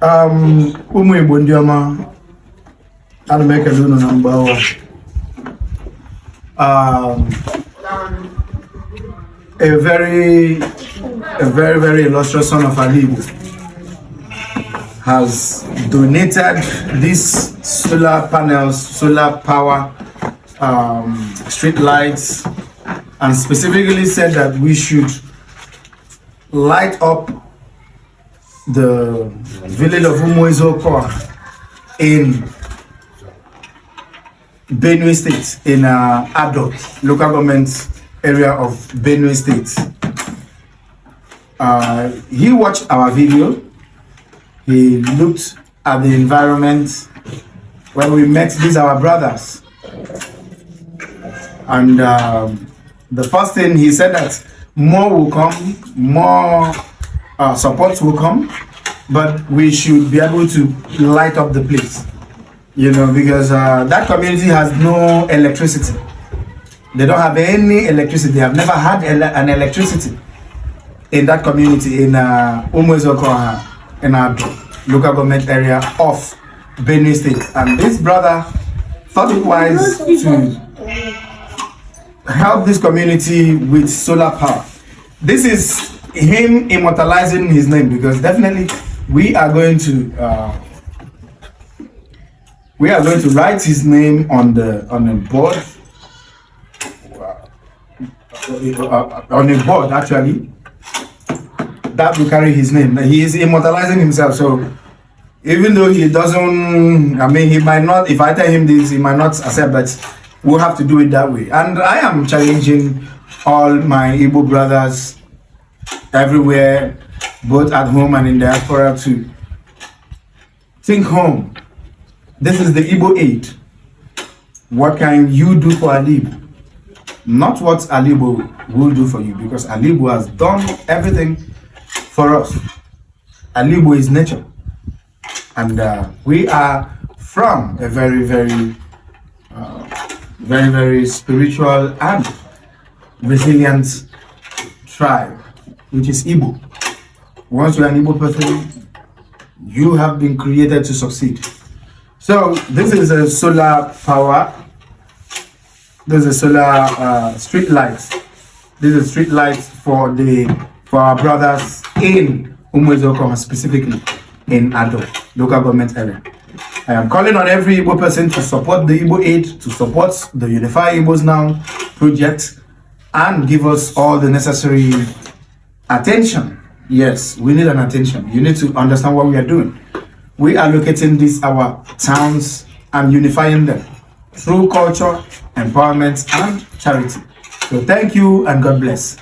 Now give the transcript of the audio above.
Umu Ibondiama, I'll make a lunar number. A very illustrious son of Alibu has donated these solar panels, solar power, street lights, and specifically said that we should light up the village of Umuezoko in Benue State, in Ado local government area of Benue State. He watched our video. He looked at the environment when we met these our brothers, and the first thing he said that more will come, more support will come, but we should be able to light up the place, you know, because that community has no electricity. They don't have any electricity. They have never had an electricity in that community in Umuezoko, in our local government area of Benue State. And this brother thought it wise to help this community with solar power. This is him immortalizing his name, because definitely we are going to write his name on a board, on a board actually, that will carry his name. He is immortalizing himself, so even though he doesn't, I mean, he might not, if I tell him this, he might not accept, but we'll have to do it that way. And I am challenging all my Igbo brothers everywhere, both at home and in diaspora, to think home. This is the Igbo aid. What can you do for Alibu? Not what Alibu will do for you, because Alibu has done everything for us. Alibu is nature, and we are from a very spiritual and resilient tribe, which is Igbo. Once you're an Igbo person, you have been created to succeed. So this is a solar power. This is solar street lights. This is street lights for our brothers in Umuezoko, specifically in Ado local government area. I am calling on every Igbo person to support the Igbo Aid, to support the Unify Igbos Now project, and give us all the necessary attention. Yes, we need an attention. You need to understand what we are doing. We are locating these our towns and unifying them through culture, empowerment, and charity. So thank you and God bless.